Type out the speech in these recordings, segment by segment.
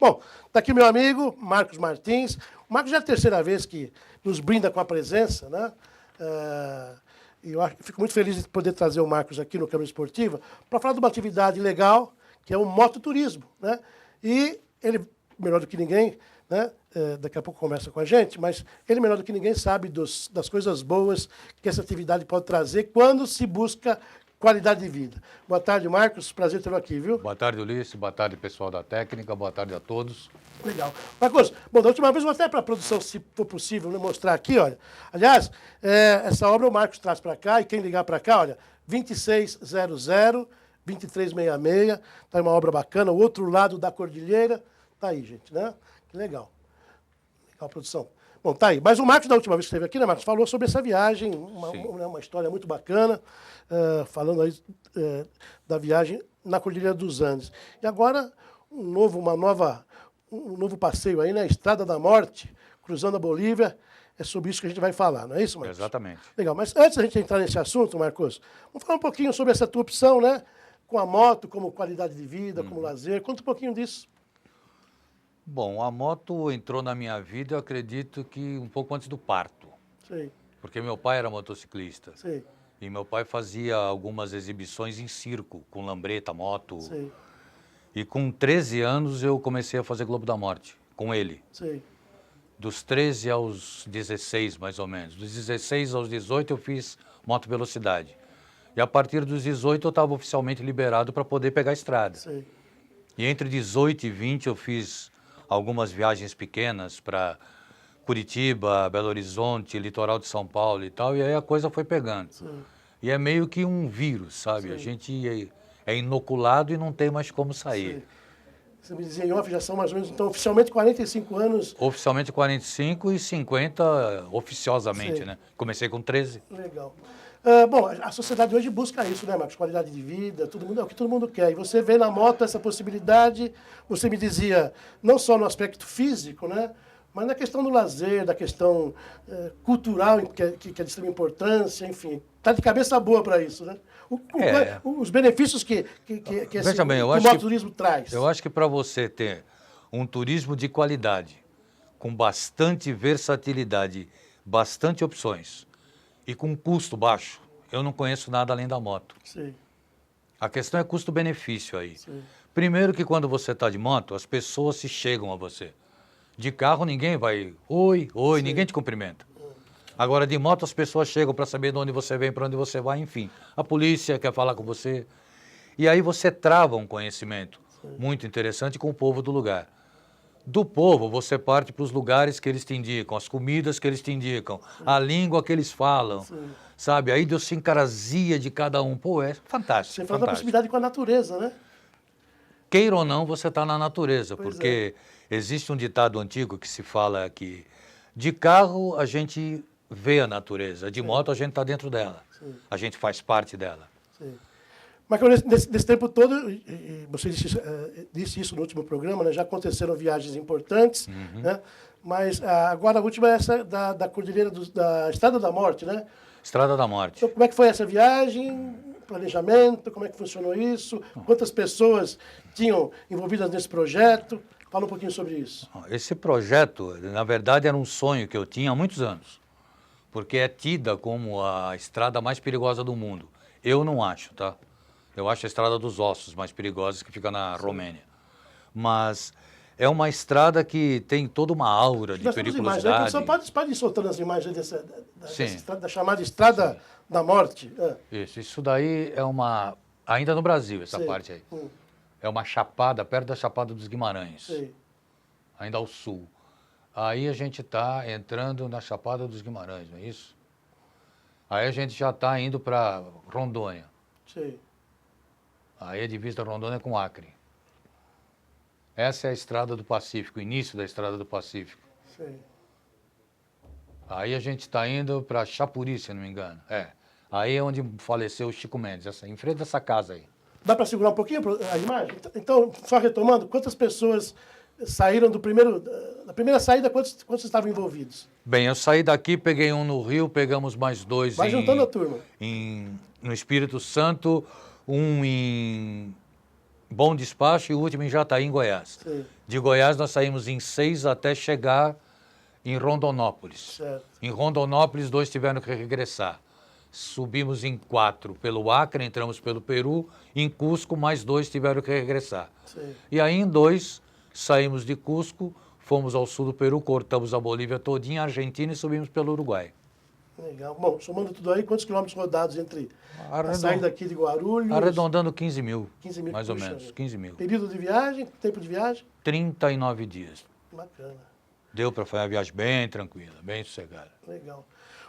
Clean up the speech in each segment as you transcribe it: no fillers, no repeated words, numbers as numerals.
Bom, está aqui meu amigo, Marcos Martins. O Marcos já é a terceira vez que nos brinda com a presença, né? E eu fico muito feliz de poder trazer o Marcos aqui no Câmara Esportiva para falar de uma atividade legal, que é o mototurismo, né? E ele, melhor do que ninguém, né? Daqui a pouco conversa com a gente, mas ele, melhor do que ninguém, sabe das coisas boas que essa atividade pode trazer quando se busca qualidade de vida. Boa tarde, Marcos. Prazer tê-lo aqui, viu? Boa tarde, Ulisses. Boa tarde, pessoal da técnica. Boa tarde a todos. Legal. Marcos, bom, da última vez eu vou até para a produção, se for possível, né, mostrar aqui, olha. Aliás, essa obra o Marcos traz para cá, e quem ligar para cá, olha, 2600-2366, tá uma obra bacana, o outro lado da cordilheira, tá aí, gente, né? Que legal. Legal, produção. Bom, tá aí. Mas o Marcos, da última vez que esteve aqui, né, Marcos, falou sobre essa viagem, uma história muito bacana, falando aí da viagem na Cordilheira dos Andes. E agora, um novo passeio aí, né? Estrada da Morte, cruzando a Bolívia. É sobre isso que a gente vai falar, não é isso, Marcos? Exatamente. Legal, mas antes da gente entrar nesse assunto, Marcos, vamos falar um pouquinho sobre essa tua opção, né? Com a moto, como qualidade de vida, como lazer. Conta um pouquinho disso. Bom, a moto entrou na minha vida, eu acredito que um pouco antes do parto. Sei, Porque meu pai era motociclista. sei, E meu pai fazia algumas exibições em circo, com lambreta, moto. sei, E com 13 anos eu comecei a fazer Globo da Morte, com ele. sei. Dos 13 aos 16, mais ou menos. Dos 16 aos 18 eu fiz moto velocidade. E a partir dos 18 eu estava oficialmente liberado para poder pegar a estrada. Sei. E entre 18 e 20 eu fiz algumas viagens pequenas para Curitiba, Belo Horizonte, litoral de São Paulo e tal, e aí a coisa foi pegando. Sim. E é meio que um vírus, sabe? Sim. A gente é inoculado e não tem mais como sair. Sei. Você me dizia em off, já são mais ou menos, então, oficialmente 45 anos. Oficialmente 45 e 50 oficiosamente, Sei. né? Comecei com 13. Legal. Bom, a sociedade hoje busca isso, né, Marcos? Qualidade de vida, todo mundo, é o que todo mundo quer. E você vê na moto essa possibilidade, você me dizia, não só no aspecto físico, né? Mas na questão do lazer, da questão cultural, que é de extrema importância, enfim. Está de cabeça boa para isso, né? Os benefícios que Veja bem, o mototurismo traz. Eu acho que para você ter um turismo de qualidade, com bastante versatilidade, bastante opções e com custo baixo, eu não conheço nada além da moto. Sim, A questão é custo-benefício aí. sim. Primeiro que quando você está de moto, as pessoas se chegam a você. De carro ninguém vai, oi, Sim. ninguém te cumprimenta. Agora de moto as pessoas chegam para saber de onde você vem, para onde você vai, enfim. A polícia quer falar com você. E aí você trava um conhecimento muito interessante com o povo do lugar. Do povo, você parte para os lugares que eles te indicam, as comidas que eles te indicam, a língua que eles falam, sabe? A idiosincrasia de cada um. Pô, é fantástico. Você fala da proximidade com a natureza, né? Queira ou não, você está na natureza, Pois porque existe um ditado antigo que se fala que de carro a gente vê a natureza, de moto a gente está dentro dela, a gente faz parte dela. Sim. Mas nesse tempo todo, você disse isso no último programa, né? Já aconteceram viagens importantes, né? Mas agora a última é essa da Cordilheira da Estrada da Morte, né? Estrada da Morte. Então, como é que foi essa viagem? Planejamento, como é que funcionou isso? Quantas pessoas tinham envolvidas nesse projeto? Fala um pouquinho sobre isso. Esse projeto, na verdade, era um sonho que eu tinha há muitos anos, porque é tida como a estrada mais perigosa do mundo. Eu não acho, tá? Eu acho a Estrada dos Ossos mais perigosa, que fica na Romênia. Mas é uma estrada que tem toda uma aura de periculosidade. Você pode ir soltando as imagens dessa estrada, da chamada Estrada da Morte. Isso daí é uma... Ainda no Brasil, essa parte aí. É uma chapada, perto da Chapada dos Guimarães. Sei. Ainda ao sul. Aí a gente está entrando na Chapada dos Guimarães, não é isso? Aí a gente já está indo para Rondônia. Sei. Aí a divisa da Rondônia com Acre. Essa é a Estrada do Pacífico, o início da Estrada do Pacífico. Sei. Aí a gente está indo para Chapuri, se não me engano. Aí é onde faleceu o Chico Mendes, em frente dessa casa aí. Dá para segurar um pouquinho a imagem? Então, só retomando, quantas pessoas saíram da primeira saída, quantos estavam envolvidos? Bem, eu saí daqui, peguei um no Rio, pegamos mais dois Vai juntando a turma. no Espírito Santo, um em Bom Despacho e o último em Jataí, em Goiás. Sim. De Goiás nós saímos em 6 até chegar em Rondonópolis. Certo. Em Rondonópolis, 2 tiveram que regressar. Subimos em 4 pelo Acre, entramos pelo Peru. Em Cusco, mais 2 tiveram que regressar. Sim. E aí, em 2, saímos de Cusco, fomos ao sul do Peru, cortamos a Bolívia todinha, a Argentina e subimos pelo Uruguai. Legal. Bom, somando tudo aí, quantos quilômetros rodados entre a Arredon- saída aqui de Guarulhos? Arredondando 15 mil, 15 mil, mais ou puxa menos, vida. 15 mil. Período de viagem, tempo de viagem? 39 dias. Bacana. Deu para fazer a viagem bem tranquila, bem sossegada. Legal.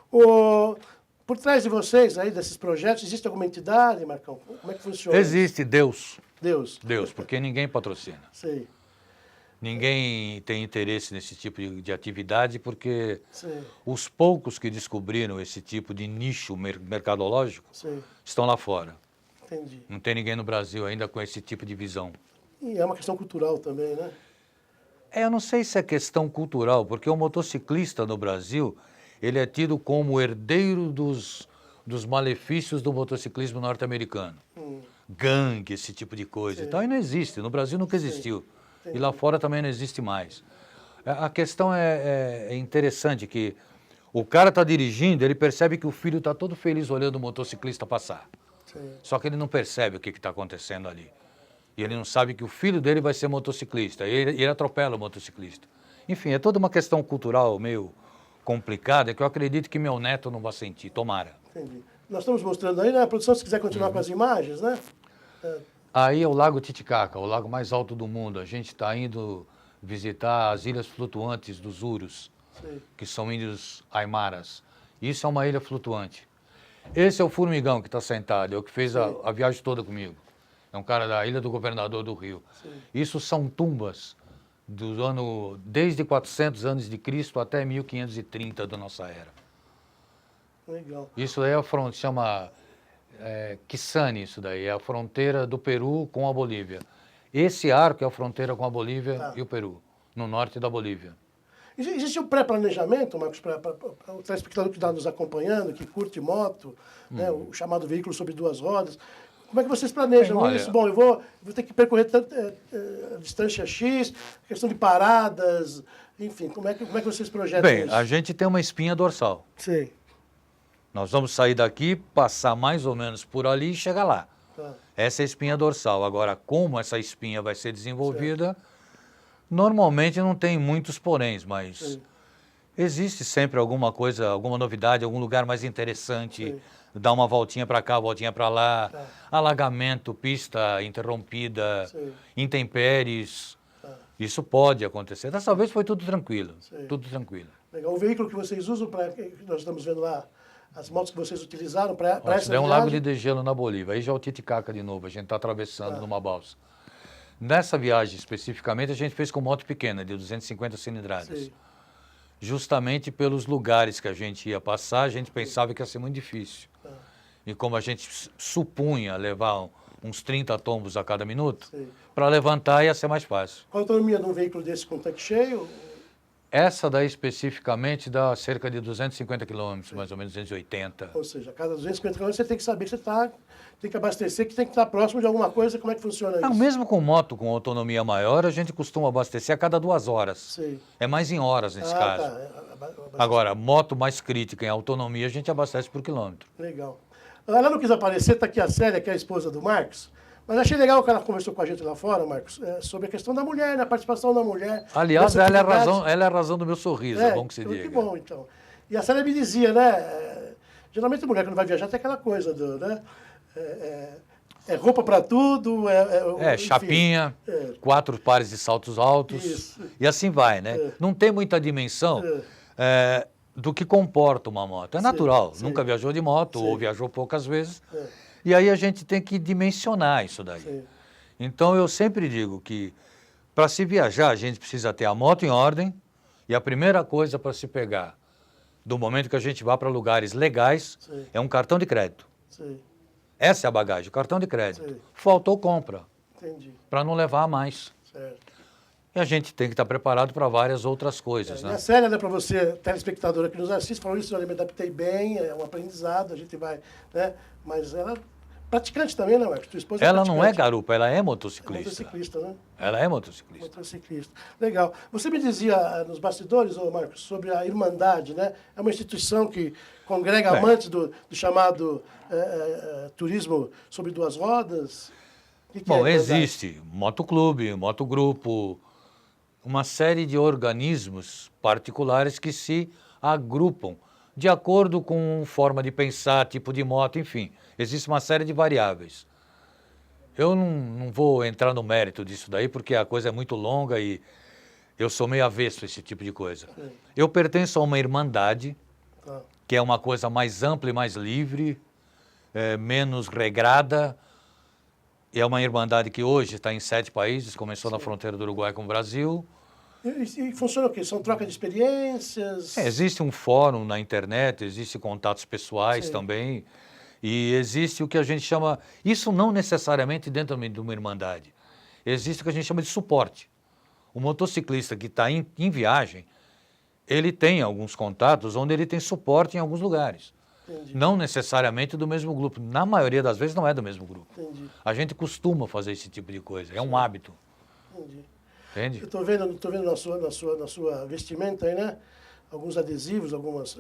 Por trás de vocês, aí, desses projetos, existe alguma entidade, Marcão? Como é que funciona? Existe Deus, Deus. porque ninguém patrocina. Sei, Ninguém tem interesse nesse tipo de atividade porque sei, os poucos que descobriram esse tipo de nicho mercadológico sei. estão lá fora. Entendi. Não tem ninguém no Brasil ainda com esse tipo de visão. E é uma questão cultural também, né? Eu não sei se é questão cultural, porque o motociclista no Brasil, ele é tido como herdeiro dos malefícios do motociclismo norte-americano. Gangue, esse tipo de coisa. Sim. Então, aí não existe. No Brasil nunca existiu. E lá fora também não existe mais. A questão é interessante que o cara está dirigindo, ele percebe que o filho está todo feliz olhando o motociclista passar. Sim. Só que ele não percebe o que está acontecendo ali. E ele não sabe que o filho dele vai ser motociclista. E ele atropela o motociclista. Enfim, é toda uma questão cultural meio complicada que eu acredito que meu neto não vai sentir. Tomara. Entendi. Nós estamos mostrando aí, né? A produção, se quiser continuar com as imagens, né? Aí é o Lago Titicaca, o lago mais alto do mundo. A gente está indo visitar as ilhas flutuantes dos Urus, Sei. que são índios aimaras. Isso é uma ilha flutuante. Esse é o Formigão que está sentado, é o que fez a viagem toda comigo. É um cara da Ilha do Governador do Rio. Sim. Isso são tumbas do ano, desde 400 anos de Cristo até 1530 da nossa era. Legal. Isso aí é a fronteira, chama Kisane, isso daí, é a fronteira do Peru com a Bolívia. Esse arco é a fronteira com a Bolívia e o Peru, no norte da Bolívia. Existe um pré-planejamento, Marcos, para o telespectador que está nos acompanhando, que curte moto, né, o chamado veículo sobre 2 rodas. Como é que vocês planejam Olha, isso? Bom, eu vou ter que percorrer a distância X, questão de paradas, enfim, como é que vocês projetam Bem, isso? a gente tem uma espinha dorsal. Sei. Nós vamos sair daqui, passar mais ou menos por ali e chegar lá. Tá. Essa é a espinha dorsal. Agora, como essa espinha vai ser desenvolvida, normalmente não tem muitos poréns, mas Sim. existe sempre alguma coisa, alguma novidade, algum lugar mais interessante, Sim. dar uma voltinha para cá, voltinha para lá, Tá. alagamento, pista interrompida, Sim. intempéries. Tá. Isso pode acontecer. Dessa vez foi tudo tranquilo, Sim. tudo tranquilo. Legal. O veículo que vocês usam, nós estamos vendo lá, as motos que vocês utilizaram para Ó, essa isso daí é um viagem? lago de degelo na Bolívia. Aí já é o Titicaca de novo, a gente está atravessando numa balsa. Nessa viagem especificamente, a gente fez com moto pequena, de 250 cilindradas. Sei. Justamente pelos lugares que a gente ia passar, a gente pensava que ia ser muito difícil. E como a gente supunha levar uns 30 tombos a cada minuto, Sei. para levantar ia ser mais fácil. Qual a autonomia de um veículo desse com tanque cheio? Essa daí especificamente dá cerca de 250 quilômetros, mais ou menos 280. Ou seja, a cada 250 km você tem que saber que você tem que abastecer, que tem que estar próximo de alguma coisa. Como é que funciona Não, isso? mesmo com moto com autonomia maior, a gente costuma abastecer a cada 2 horas. Sei. É mais em horas nesse caso. Tá. Agora, moto mais crítica em autonomia, a gente abastece por quilômetro. Legal. Ela não quis aparecer, está aqui a Célia, que é a esposa do Marcos. Mas achei legal que ela conversou com a gente lá fora, Marcos, sobre a questão da mulher, né, a participação da mulher. Aliás, nessa atividade. ela é a razão do meu sorriso, é bom que se diga. Que bom, então. E a Célia me dizia, né, geralmente a mulher quando vai viajar tem aquela coisa né, roupa para tudo, enfim. Chapinha, 4 pares de saltos altos, Isso. e assim vai, né? Não tem muita dimensão do que comporta uma moto. É natural, sim. nunca viajou de moto, Sim. ou viajou poucas vezes, e aí a gente tem que dimensionar isso daí. Sim. Então eu sempre digo que para se viajar a gente precisa ter a moto em ordem, e a primeira coisa para se pegar, do momento que a gente vá para lugares legais, Sim. é um cartão de crédito. Sim, Essa é a bagagem, o cartão de crédito. Sim. Faltou, compra, entendi. para não levar a mais. Certo. E a gente tem que estar preparado para várias outras coisas, E né? a Célia, né, para você, telespectadora que nos assiste, falou isso, eu me adaptei bem, é um aprendizado, a gente vai, né? Mas ela praticante também, né, Marcos? Tua esposa Ela não é praticante. garupa, ela é É motociclista. motociclista, né? Ela é motociclista. Motociclista. Legal. Você me dizia nos bastidores, ô Marcos, sobre a Irmandade, né? É uma instituição que congrega É. amantes do chamado turismo sobre duas rodas. O que é a Bom, Irmandade? existe motoclube, motogrupo, uma série de organismos particulares que se agrupam de acordo com forma de pensar, tipo de moto, enfim. Existe uma série de variáveis. Eu não vou entrar no mérito disso daí, porque a coisa é muito longa e eu sou meio avesso a esse tipo de coisa. Sim. Eu pertenço a uma irmandade, Tá. que é uma coisa mais ampla e mais livre, menos regrada. E é uma irmandade que hoje está em 7 países, começou na fronteira do Uruguai com o Brasil. E funciona o quê? São troca de experiências? Existe um fórum na internet, existe contatos pessoais Sim. também, e existe o que a gente chama, isso não necessariamente dentro de uma irmandade, existe o que a gente chama de suporte. O motociclista que está em viagem, ele tem alguns contatos onde ele tem suporte em alguns lugares. Entendi. Não necessariamente do mesmo grupo, na maioria das vezes não é do mesmo grupo. Entendi. A gente costuma fazer esse tipo de coisa, é um hábito, Entendi. entende? Eu estou vendo na sua vestimenta aí, né? Alguns adesivos, algumas.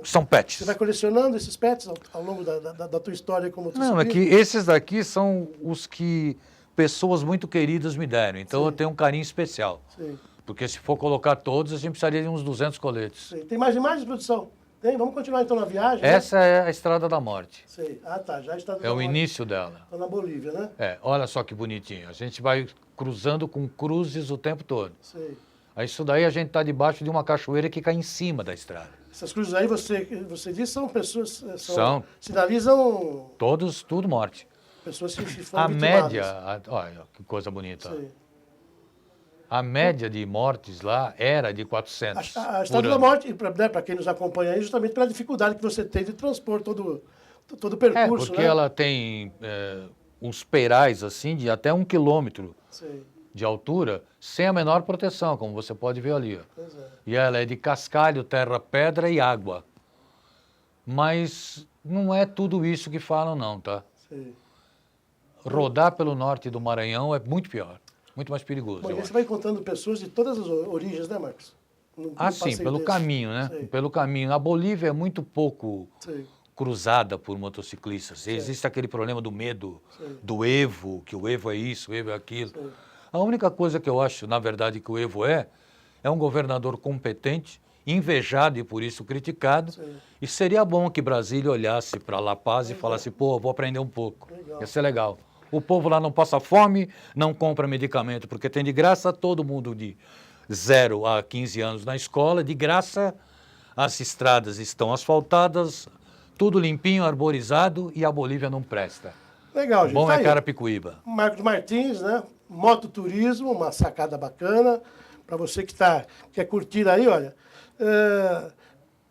São pets. Você vai colecionando esses pets ao longo da tua história como Não, é que esses daqui são os que pessoas muito queridas me deram. Então Sim. eu tenho um carinho especial. Sim, Porque se for colocar todos, a gente precisaria de uns 200 coletes. sim. Tem mais imagens, produção? Tem? Vamos continuar então na viagem? Né? Essa é a Estrada da Morte. Sei. Ah, tá. Já está É o início dela. Tá na Bolívia, né? É, olha só que bonitinho. A gente vai cruzando com cruzes o tempo todo. Sei. Aí isso daí a gente está debaixo de uma cachoeira que cai em cima da estrada. Essas cruzes aí, você diz, são pessoas... São. Sinalizam Todos, tudo morte. pessoas que foram A vitimadas. média, olha que coisa bonita. Sei. A média de mortes lá era de 400 A por Estrada da ano. Morte, para quem nos acompanha aí, justamente pela dificuldade que você tem de transpor todo o percurso, Porque né? ela tem uns peirais assim de até 1 quilômetro Sei. de altura, sem a menor proteção, como você pode ver ali. Ó. Pois é. E ela é de cascalho, terra, pedra e água. Mas não é tudo isso que falam não, tá? Sei. Rodar pelo norte do Maranhão é muito pior, muito mais perigoso. Bom, eu e aí acho. você vai encontrando pessoas de todas as origens, né, Marcos? No Ah, sim, passeio pelo desse. caminho, né? Sei. Pelo caminho. A Bolívia é muito pouco Sei. cruzada por motociclistas. Existe aquele problema do medo, Sei. do Evo, que o Evo é isso, o Evo é aquilo. Sei. A única coisa que eu acho, na verdade, que o Evo é um governador competente, invejado e por isso criticado. Sei. E seria bom que Brasília olhasse para La Paz e falasse, pô, vou aprender um pouco. Legal. Ia ser legal. O povo lá não passa fome, não compra medicamento, porque tem de graça todo mundo de 0 a 15 anos na escola, de graça as estradas estão asfaltadas, tudo limpinho, arborizado e a Bolívia não presta. Legal, gente. Bom Tá é aí. Carapicuíba. Marcos Martins, né? Mototurismo, uma sacada bacana. Para você que quer curtir aí, olha.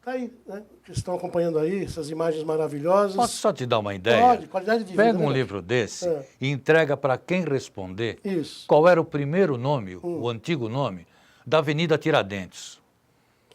Tá aí, né? Que estão acompanhando aí essas imagens maravilhosas. Posso só te dar uma ideia? Pode, qualidade de vida. Pega né, um Marcos? livro desse É. e entrega para quem responder Isso. qual era o primeiro nome, o antigo nome, da Avenida Tiradentes.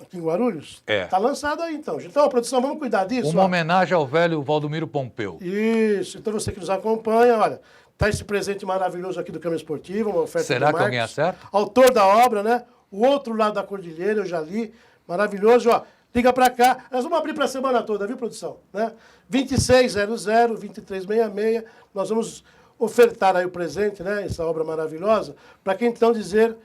Aqui em Guarulhos? É. Tá lançado aí, então. Então, produção, vamos cuidar disso. Uma ó. homenagem ao velho Valdomiro Pompeu. Isso. Então, você que nos acompanha, olha, tá esse presente maravilhoso aqui do Câmara Esportiva, uma oferta Será do que Marcos, alguém acerta? autor da obra, né? O outro lado da cordilheira, eu já li. Maravilhoso, ó. Liga pra cá. Nós vamos abrir pra semana toda, viu, produção? Né? 2600-2366. Nós vamos ofertar aí o presente, né? Essa obra maravilhosa. Para quem então dizer,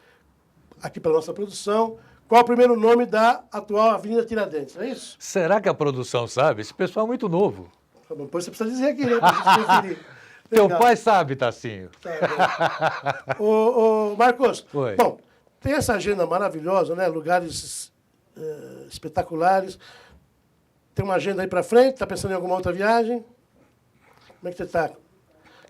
aqui pela nossa produção, qual o primeiro nome da atual Avenida Tiradentes, é isso? Será que a produção sabe? Esse pessoal é muito novo. Tá bom, depois você precisa dizer aqui, né? Pra gente conferir. Teu Legal. pai sabe, Tacinho. Tá bom. Ô, Marcos, Oi. bom, tem essa agenda maravilhosa, né? Lugares espetaculares. Tem uma agenda aí pra frente? Tá pensando em alguma outra viagem? Como é que você tá?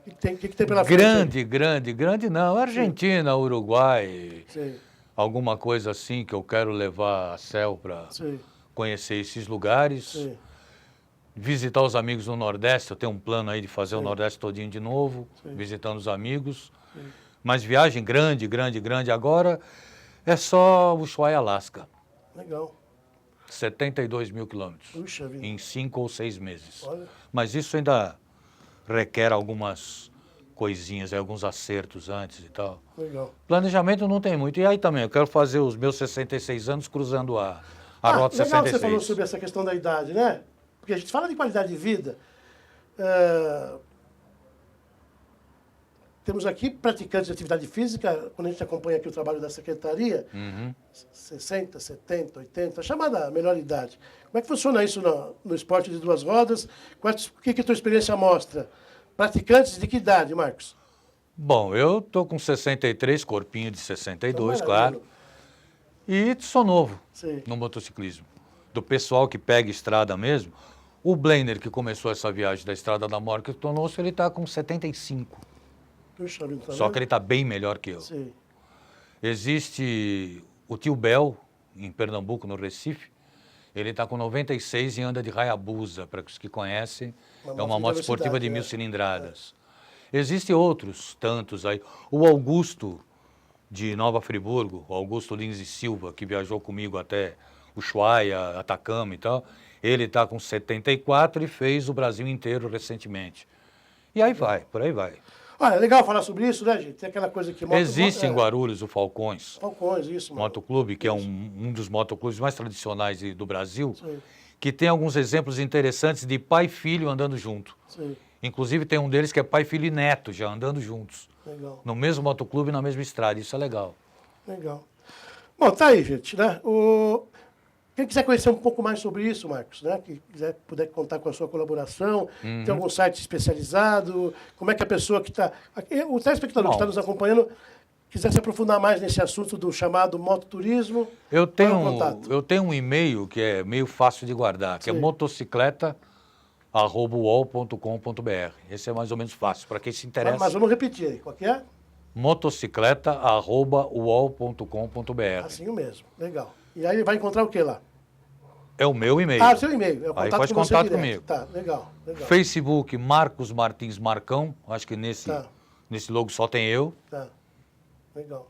O que tem pela frente? Grande não. Argentina, Uruguai, Sei, alguma coisa assim que eu quero levar a Céu para sei, conhecer esses lugares. sei. Visitar os amigos no Nordeste, eu tenho um plano aí de fazer o Sim. Nordeste todinho de novo, Sim. visitando os amigos. Mas viagem grande agora é só Ushuaia, Alasca. Legal. 72 mil quilômetros Puxa vida. em 5 ou 6 meses. Olha. Mas isso ainda requer algumas coisinhas, alguns acertos antes e tal. Legal. Planejamento não tem muito. E aí também, eu quero fazer os meus 66 anos cruzando a Rota Legal 66. que você falou sobre essa questão da idade, né? Porque a gente fala de qualidade de vida. Temos aqui praticantes de atividade física, quando a gente acompanha aqui o trabalho da secretaria, 60, 70, 80, chamada melhor idade. Como é que funciona isso no esporte de duas rodas? O que a tua experiência mostra? Praticantes de que idade, Marcos? Bom, eu tô com 63, corpinho de 62, Então, claro. E sou novo Sim. no motociclismo. Do pessoal que pega estrada mesmo, o Blender, que começou essa viagem da Estrada da Morte, que tornou-se, ele está com 75. Puxa, tá Só que ele está bem melhor que eu. Sim. Existe o Tio Bel, em Pernambuco, no Recife. Ele está com 96 e anda de Hayabusa, para os que conhecem. É uma moto esportiva de 1000 cilindradas. Existem outros tantos aí. O Augusto, de Nova Friburgo, o Augusto Lins e Silva, que viajou comigo até Ushuaia, Atacama e tal, ele está com 74 e fez o Brasil inteiro recentemente. E aí vai, por aí vai. Olha, é legal falar sobre isso, né, gente? Tem aquela coisa que... Existe em Guarulhos o Falcões. Falcões, isso. Motoclube, que é um dos motoclubes mais tradicionais do Brasil, Sim. que tem alguns exemplos interessantes de pai e filho andando junto. Sim. Inclusive tem um deles que é pai, filho e neto já andando juntos. Legal. No mesmo motoclube, na mesma estrada. Isso é legal. Legal. Bom, tá aí, gente, né? Quem quiser conhecer um pouco mais sobre isso, Marcos, né? Que puder contar com a sua colaboração, tem algum site especializado, como é que a pessoa que está... O telespectador que está nos acompanhando quiser se aprofundar mais nesse assunto do chamado mototurismo, eu qual é o contato? Eu tenho um e-mail que é meio fácil de guardar, que é motocicleta@uol.com.br. Esse é mais ou menos fácil, para quem se interessa. Mas vamos repetir aí, qual que é? motocicleta@uol.com.br. Assim mesmo, legal. E aí vai encontrar o que lá? É o meu e-mail. Ah, o seu e-mail. É o Aí contato faz com você contato direto. comigo. Tá, legal, legal. Facebook, Marcos Martins Marcão. Acho que nesse logo só tem eu. Tá, legal.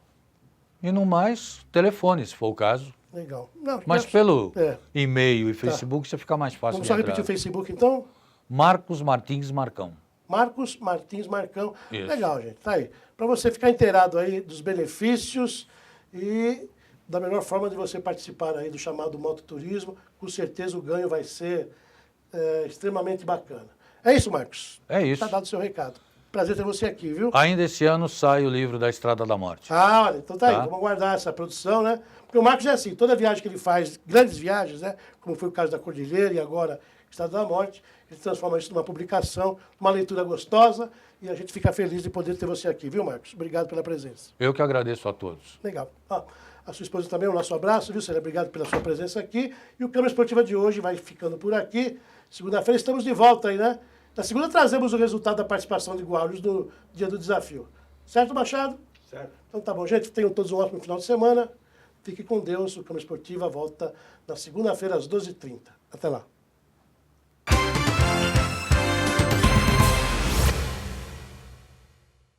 E no mais, telefone, se for o caso. Legal. Não, Mas pelo e-mail e Facebook, você fica mais fácil. Vamos só repetir o Facebook, então? Marcos Martins Marcão. Marcos Martins Marcão. Isso. Legal, gente. Tá aí. Para você ficar inteirado aí dos benefícios e da melhor forma de você participar aí do chamado mototurismo, com certeza o ganho vai ser extremamente bacana. É isso, Marcos? É isso. Tá dado o seu recado. Prazer ter você aqui, viu? Ainda esse ano sai o livro da Estrada da Morte. Ah, olha, então tá aí. Vamos aguardar essa produção, né? Porque o Marcos é assim, toda viagem que ele faz, grandes viagens, né? Como foi o caso da Cordilheira e agora Estrada da Morte, ele transforma isso numa publicação, uma leitura gostosa, e a gente fica feliz de poder ter você aqui, viu, Marcos? Obrigado pela presença. Eu que agradeço a todos. Legal. A sua esposa também, o nosso abraço, viu, Célia? Obrigado pela sua presença aqui. E o Câmara Esportiva de hoje vai ficando por aqui. Segunda-feira estamos de volta aí, né? Na segunda trazemos o resultado da participação de Guarulhos no dia do desafio. Certo, Machado? Certo. Então tá bom, gente. Tenham todos um ótimo final de semana. Fique com Deus. O Câmara Esportiva volta na segunda-feira às 12h30. Até lá.